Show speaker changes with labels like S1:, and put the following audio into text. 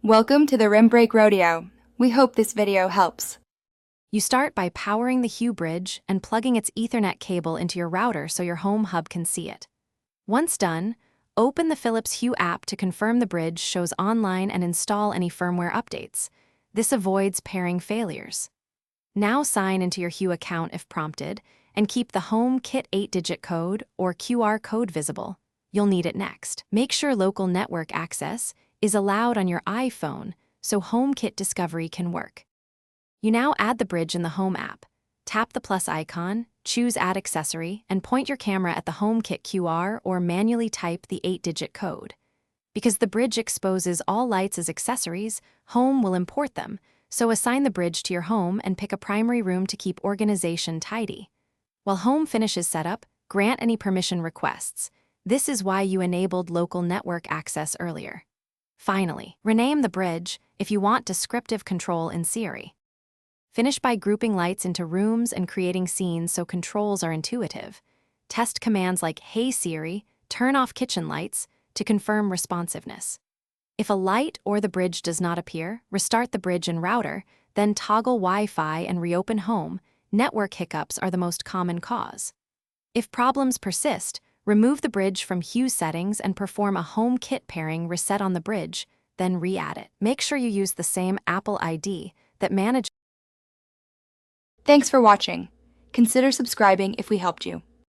S1: Welcome to the Rim Break Rodeo. We hope this video helps.
S2: You start by powering the Hue bridge and plugging its Ethernet cable into your router so your home hub can see it. Once done, open the Philips Hue app to confirm the bridge shows online and install any firmware updates. This avoids pairing failures. Now sign into your Hue account if prompted, and keep the HomeKit 8-digit code or QR code visible. You'll need it next. Make sure local network access is allowed on your iPhone so HomeKit discovery can work. You now add the bridge in the Home app. Tap the plus icon, choose Add Accessory, and point your camera at the HomeKit QR or manually type the 8-digit code. Because the bridge exposes all lights as accessories, Home will import them, so assign the bridge to your home and pick a primary room to keep organization tidy. While Home finishes setup, grant any permission requests. This is why you enabled local network access earlier. Finally, rename the bridge if you want descriptive control in Siri. Finish by grouping lights into rooms and creating scenes so controls are intuitive. Test commands like Hey Siri, turn off kitchen lights to confirm responsiveness. If a light or the bridge does not appear, restart the bridge and router, then toggle Wi-Fi and reopen Home. Network hiccups are the most common cause. If problems persist, remove the bridge from Hue settings and perform a HomeKit pairing reset on the bridge, then re-add it. Make sure you use the same Apple ID that manages.
S1: Thanks for watching. Consider subscribing if we helped you.